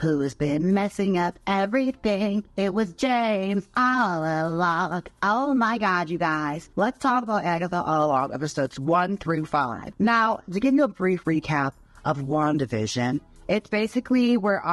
Who's been messing up everything? It was Jaymes all along. Oh my God, you guys. Let's talk about Agatha All Along, episodes 1 through 5. Now, to give you a brief recap of WandaVision, it's basically where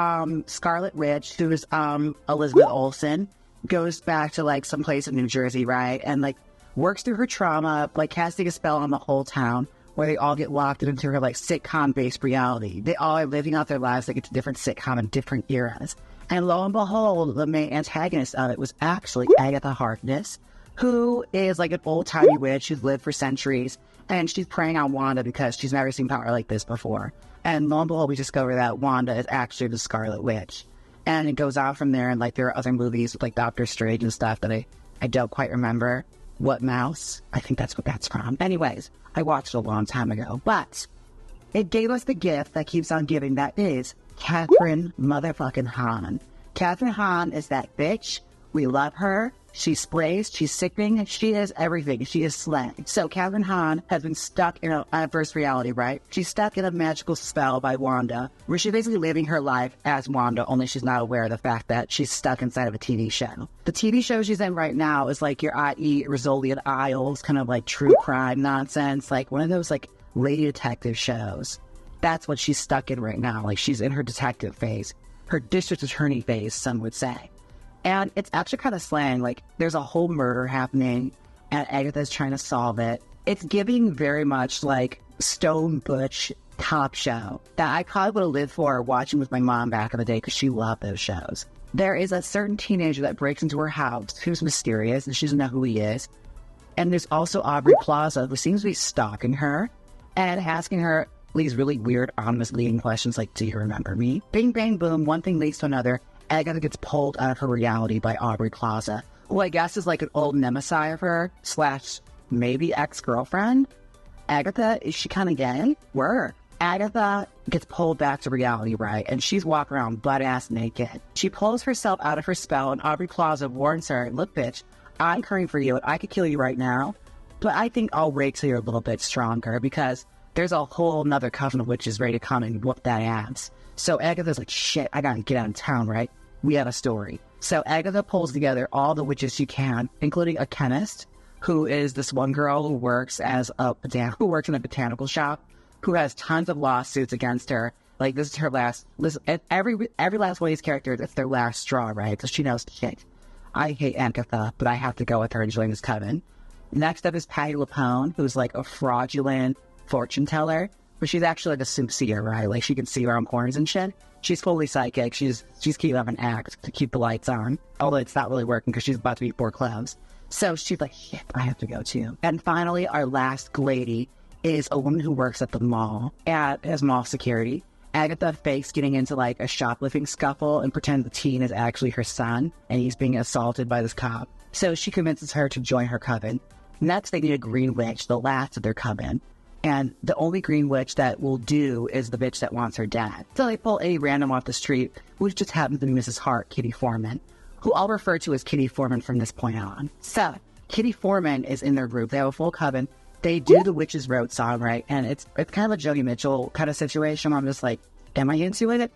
Scarlet Witch, who is Elizabeth Olsen, goes back to like some place in New Jersey, right? And like works through her trauma, like casting a spell on the whole town, where they all get locked into her like sitcom-based reality. They all are living out their lives like it's a different sitcom in different eras. And lo and behold, the main antagonist of it was actually Agatha Harkness, who is like an old-timey witch who's lived for centuries, and she's preying on Wanda because she's never seen power like this before. And lo and behold, we discover that Wanda is actually the Scarlet Witch. And it goes on from there, and like there are other movies with like Doctor Strange and stuff that I don't quite remember. What Mouse? I think that's what that's from. Anyways, I watched it a long time ago, but it gave us the gift that keeps on giving, that is Catherine motherfucking Hahn. Catherine Hahn is that bitch. We love her. She sprays, she's sickening, she is everything. She is slang. So Catherine Hahn has been stuck in an adverse reality, right? She's stuck in a magical spell by Wanda, where she's basically living her life as Wanda, only she's not aware of the fact that she's stuck inside of a TV show. The TV show she's in right now is like your I.E. Rizzolian Isles, kind of like true crime nonsense, like one of those like lady detective shows. That's what she's stuck in right now. Like she's in her detective phase, her district attorney phase, some would say. And it's actually kind of slang, like there's a whole murder happening and Agatha's trying to solve it. It's giving very much like Stone Butch cop show that I probably would have lived for watching with my mom back in the day because she loved those shows. There is a certain teenager that breaks into her house who's mysterious and she doesn't know who he is. And there's also Aubrey Plaza, who seems to be stalking her and asking her these really weird, misleading questions like, do you remember me? Bing, bang, boom, one thing leads to another. Agatha gets pulled out of her reality by Aubrey Plaza, who I guess is like an old nemesis of her, / maybe ex-girlfriend. Agatha, is she kind of gay? Word. Agatha gets pulled back to reality, right? And she's walking around butt-ass naked. She pulls herself out of her spell, and Aubrey Plaza warns her, look, bitch, I'm coming for you, and I could kill you right now, but I think I'll wait till you're a little bit stronger, because there's a whole nother coven of witches ready to come and whoop that ass. So Agatha's like, shit, I gotta get out of town, right? We have a story. So Agatha pulls together all the witches she can, including a chemist, who is this one girl who works as who works in a botanical shop, who has tons of lawsuits against her. Like, this is her last, every last one of these characters, it's their last straw, right? So she knows, shit, I hate Agatha, but I have to go with her and join this coven. Next up is Patti LuPone, who's like a fraudulent fortune teller, but she's actually like a soothsayer, right? Like, she can see her own horns and shit. She's fully psychic. She's keeping up an act to keep the lights on, although it's not really working because she's about to be foreclosed. So she's like, shit, I have to go too. And finally, our last lady is a woman who works at the mall, as mall security. Agatha fakes getting into like a shoplifting scuffle and pretends the teen is actually her son and he's being assaulted by this cop. So she convinces her to join her coven. Next, they need a green witch, the last of their coven. And the only green witch that will do is the bitch that wants her dead. So they pull a random off the street, which just happens to be Mrs. Hart, Kitty Foreman, who I'll refer to as Kitty Foreman from this point on. So Kitty Foreman is in their group. They have a full coven. They do the Witch's Road song, right? And it's kind of a Joni Mitchell kind of situation where I'm just like, am I into it?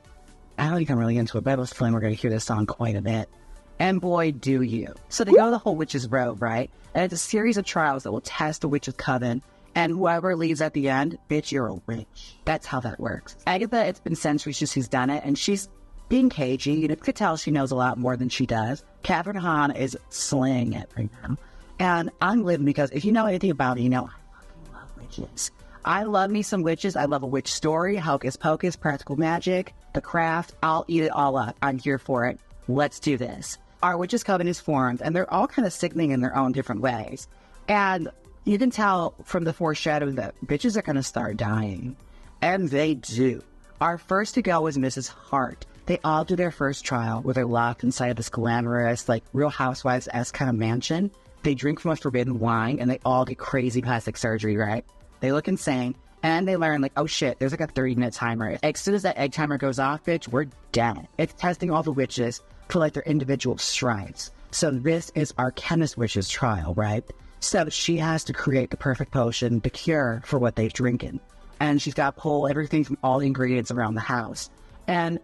I don't think I'm really into it, but I have a feeling we're going to hear this song quite a bit. And boy, do you. So they go the whole Witch's Road, right? And it's a series of trials that will test the Witch's Coven. And whoever leaves at the end, bitch, you're a witch. That's how that works. Agatha, it's been centuries since she's done it, and she's being cagey. You could tell she knows a lot more than she does. Catherine Hahn is slaying it right now. And I'm living because if you know anything about me, you know I fucking love witches. I love me some witches. I love a witch story, hocus pocus, practical magic, the craft. I'll eat it all up. I'm here for it. Let's do this. Our Witches Coven is formed, and they're all kind of sickening in their own different ways. And you can tell from the foreshadowing that bitches are going to start dying. And they do. Our first to go is Mrs. Hart. They all do their first trial where they're locked inside this glamorous, like, Real Housewives-esque kind of mansion. They drink from a forbidden wine, and they all get crazy plastic surgery, right? They look insane, and they learn, like, oh shit, there's like a 30-minute timer. As soon as that egg timer goes off, bitch, we're dead. It's testing all the witches for, like, their individual strengths. So this is our chemist witch's trial, right? So she has to create the perfect potion, the cure for what they've drinking. And she's got to pull everything from all the ingredients around the house. And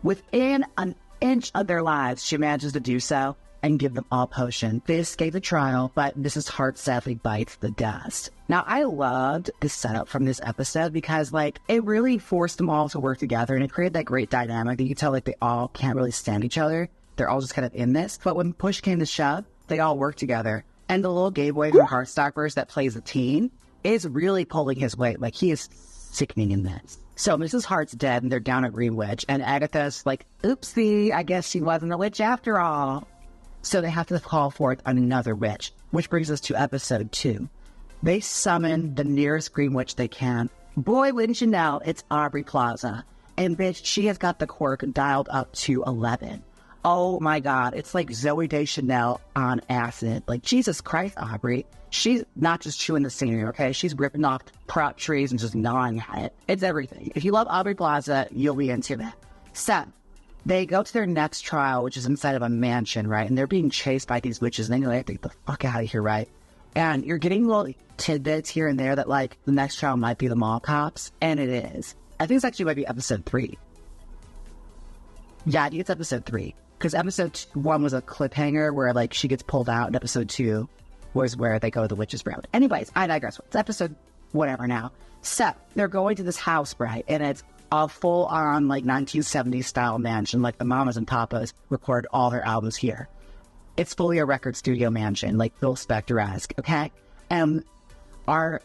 Within an inch of their lives, she manages to do so and give them all potion. They escape the trial, but Mrs. Hart sadly bites the dust. Now, I loved the setup from this episode because, like, it really forced them all to work together, and it created that great dynamic that you can tell, like, they all can't really stand each other. They're all just kind of in this. But when push came to shove, they all worked together. And the little gay boy from Heartstoppers that plays the teen is really pulling his weight. Like, he is sickening in this. So Mrs. Hart's dead, and they're down at Green Witch, and Agatha's like, oopsie, I guess she wasn't a witch after all. So they have to call forth another witch, which brings us to episode 2. They summon the nearest Green Witch they can. Boy, wouldn't you know, it's Aubrey Plaza. And bitch, she has got the quirk dialed up to 11. Oh my God, it's like Zooey Deschanel on acid. Like, Jesus Christ, Aubrey. She's not just chewing the scenery, okay? She's ripping off prop trees and just gnawing at it. It's everything. If you love Aubrey Plaza, you'll be into that. So, they go to their next trial, which is inside of a mansion, right? And they're being chased by these witches, and then they have to get the fuck out of here, right? And you're getting little tidbits here and there that, like, the next trial might be the mall cops, and it is. I think it's actually might be episode 3. Yeah, I think it's episode 3. Because episode 1 was a cliffhanger where, like, she gets pulled out, and episode 2 was where they go to the witch's road. Anyways, I digress. It's episode whatever now. So, they're going to this house, right? And it's a full-on, like, 1970s style mansion. Like, the mamas and papas recorded all their albums here. It's fully a record studio mansion, like Phil Spector-esque, okay? And our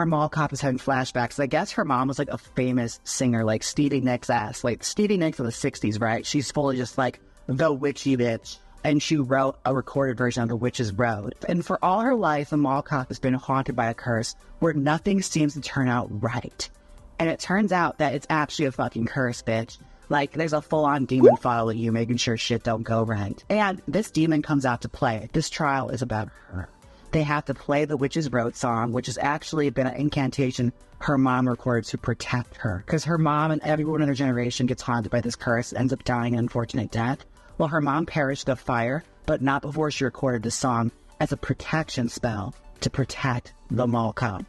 mall cop is having flashbacks. I guess her mom was, like, a famous singer, like Stevie Nicks ass. Like, Stevie Nicks of the 60s, right? She's fully just, like, the witchy bitch. And she wrote a recorded version of The Witch's Road. And for all her life, the mall cop has been haunted by a curse where nothing seems to turn out right. And it turns out that it's actually a fucking curse, bitch. Like, there's a full-on demon following you, making sure shit don't go right. And this demon comes out to play. This trial is about her. They have to play the Witch's Road song, which has actually been an incantation her mom recorded to protect her. Because her mom and everyone in her generation gets haunted by this curse, ends up dying an unfortunate death. Well, her mom perished of fire, but not before she recorded the song as a protection spell to protect the mall cop.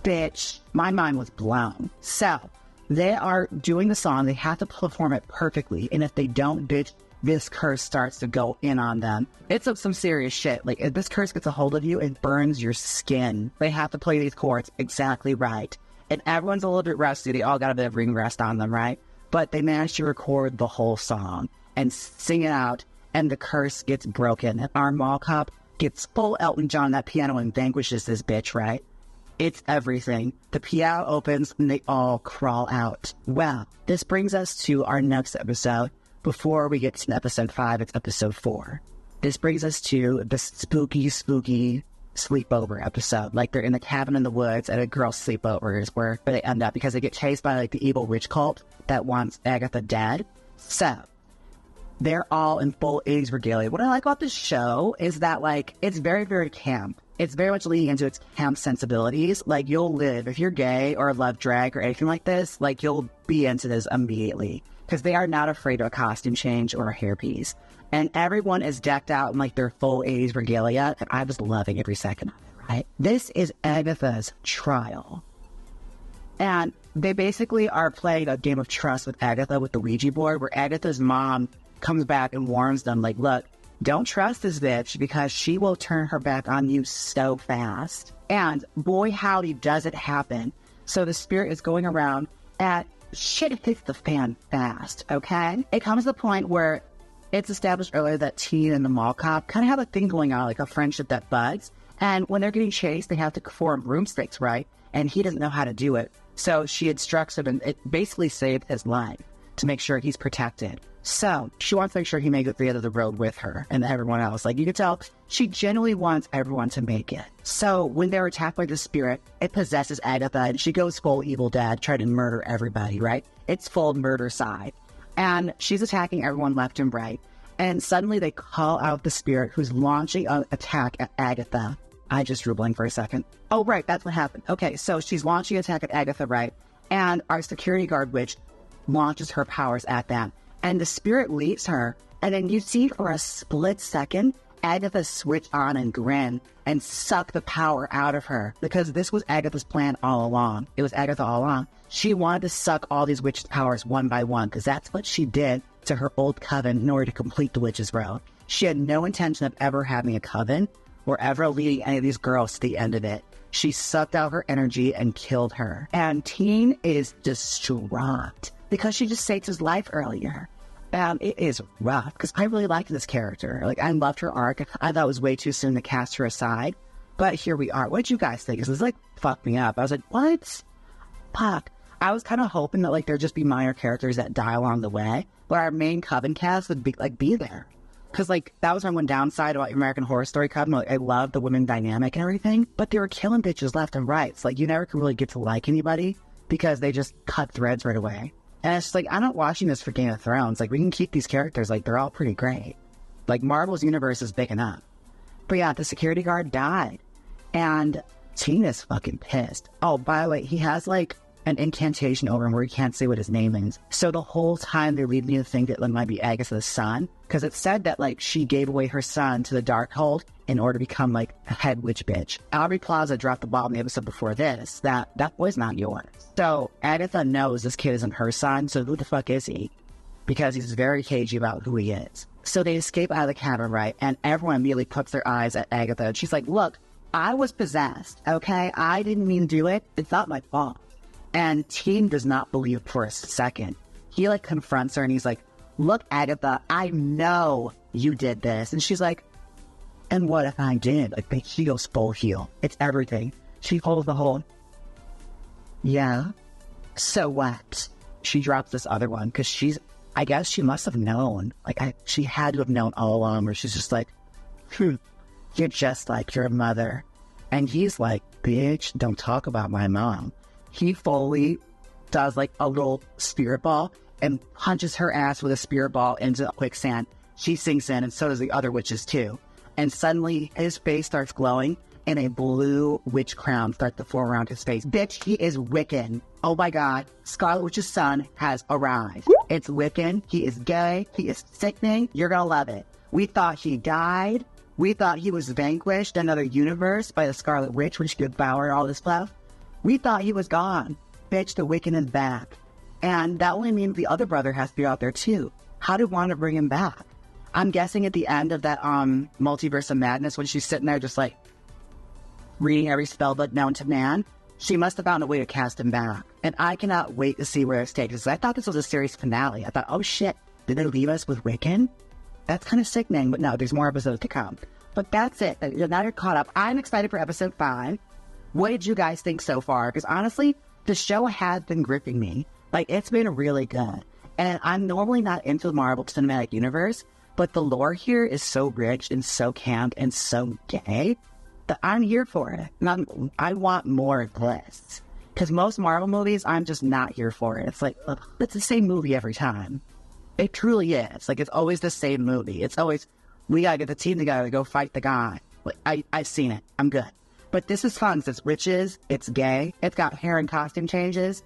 Bitch, my mind was blown. So, they are doing the song, they have to perform it perfectly, and if they don't, bitch, this curse starts to go in on them. It's some serious shit. Like, if this curse gets a hold of you, it burns your skin. They have to play these chords exactly right. And everyone's a little bit rusty, they all got a bit of ring rust on them, right? But they managed to record the whole song and sing it out, and the curse gets broken. And our mall cop gets full Elton John on that piano and vanquishes this bitch, right? It's everything. The piano opens and they all crawl out. Well, this brings us to our next episode. Before we get to episode 5, it's episode 4. This brings us to the spooky sleepover episode. Like, they're in the cabin in the woods and a girl's sleepover is where they end up because they get chased by, like, the evil witch cult that wants Agatha dead. So, they're all in full 80s regalia. What I like about this show is that, like, it's very, very camp. It's very much leaning into its camp sensibilities. Like, you'll live, if you're gay or love drag or anything like this, like, you'll be into this immediately. Because they are not afraid of a costume change or a hairpiece. And everyone is decked out in, like, their full 80s regalia, and I was loving every second of it, right? This is Agatha's trial. And they basically are playing a game of trust with Agatha with the Ouija board, where Agatha's mom comes back and warns them, like, look, don't trust this bitch because she will turn her back on you so fast. And boy, howdy, does it happen. So the spirit is going around and shit hits the fan fast, okay? It comes to the point where it's established earlier that Teen and the mall cop kind of have a thing going on, like a friendship that buds. And when they're getting chased, they have to form broomsticks, right? And he doesn't know how to do it. So she instructs him, and it basically saved his life to make sure he's protected. So she wants to make sure he makes it to the end of the road with her and everyone else. Like, you can tell, she genuinely wants everyone to make it. So when they're attacked by the spirit, it possesses Agatha, and she goes full evil dad, trying to murder everybody, right? It's full murder side. And she's attacking everyone left and right. And suddenly they call out the spirit who's launching an attack at Agatha. I just drew a blank for a second. Oh, right, that's what happened. Okay, so she's launching an attack at Agatha, right? And our security guard witch launches her powers at them. And the spirit leaves her. And then you see for a split second, Agatha switch on and grin and suck the power out of her, because this was Agatha's plan all along. It was Agatha all along. She wanted to suck all these witches' powers one by one, because that's what she did to her old coven in order to complete the witch's road. She had no intention of ever having a coven or ever leading any of these girls to the end of it. She sucked out her energy and killed her. And Teen is distraught because she just saved his life earlier. And it is rough because I really liked this character. Like, I loved her arc. I thought it was way too soon to cast her aside. But here we are. What did you guys think? This like fucked me up. I was like, what? Fuck. I was kind of hoping that like there'd just be minor characters that die along the way, but our main coven cast would be there. Because, like, that was my one downside about American Horror Story coven. Like, I love the women dynamic and everything, but they were killing bitches left and right. So, like, you never could really get to like anybody because they just cut threads right away. And it's just like, I'm not watching this for Game of Thrones. Like, we can keep these characters. Like, they're all pretty great. Like, Marvel's universe is big enough. But yeah, the security guard died. And Tina's fucking pissed. Oh, by the way, he has, like, an incantation over him where he can't say what his name is. So the whole time they lead me to think that it might be Agatha's son, because it said that like she gave away her son to the Darkhold in order to become like a head witch bitch. Aubrey Plaza dropped the ball in the episode before this that boy's not yours. So Agatha knows this kid isn't her son, so who the fuck is he? Because he's very cagey about who he is. So they escape out of the cabin, right? And everyone immediately puts their eyes at Agatha. And she's like, look, I was possessed, okay? I didn't mean to do it. It's not my fault. And Teen does not believe for a second. He like confronts her and he's like, look, Agatha, I know you did this. And she's like, and what if I did? Like, the heel's full heel. It's everything. She holds the whole, yeah, so what? She drops this other one because I guess she must have known. Like, she had to have known all along, where she's just like, you're just like your mother. And he's like, bitch, don't talk about my mom. He fully does like a little spirit ball and punches her ass with a spirit ball into quicksand. She sinks in, and so does the other witches too. And suddenly his face starts glowing and a blue witch crown starts to form around his face. Bitch, he is Wiccan. Oh my god, Scarlet Witch's son has arrived. It's Wiccan. He is gay. He is sickening. You're gonna love it. We thought he died. We thought he was vanquished in another universe by the Scarlet Witch, which could devour all this stuff. We thought he was gone. Bitch, the Wiccan is back. And that only means the other brother has to be out there too. How did Wanda bring him back? I'm guessing at the end of that Multiverse of Madness, when she's sitting there just like reading every spell book known to man, she must have found a way to cast him back. And I cannot wait to see where it takes us. I thought this was a series finale. I thought, oh shit, did they leave us with Wiccan? That's kind of sickening, but no, there's more episodes to come. But that's it. Now you're caught up. I'm excited for episode 5. What did you guys think so far? Because honestly, the show has been gripping me. Like, it's been really good. And I'm normally not into the Marvel Cinematic Universe, but the lore here is so rich and so camp and so gay that I'm here for it. And I want more of this. Because most Marvel movies, I'm just not here for it. It's like, ugh, it's the same movie every time. It truly is. Like, it's always the same movie. It's always, we gotta get the team together to go fight the guy. Like, I've seen it. I'm good. But this is fun. It's witches, it's gay, it's got hair and costume changes.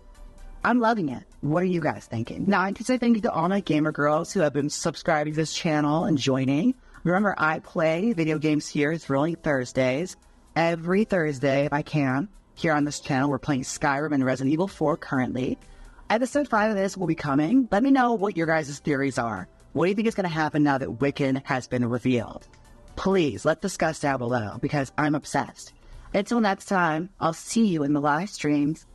I'm loving it. What are you guys thinking? Now, I can say thank you to all my gamer girls who have been subscribing to this channel and joining. Remember, I play video games here Thrilling Thursdays. Every Thursday, if I can, here on this channel. We're playing Skyrim and Resident Evil 4 currently. Episode 5 of this will be coming. Let me know what your guys' theories are. What do you think is going to happen now that Wiccan has been revealed? Please, let's discuss down below, because I'm obsessed. Until next time, I'll see you in the live streams.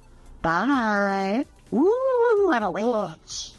Bye. Woo, I'm a witch.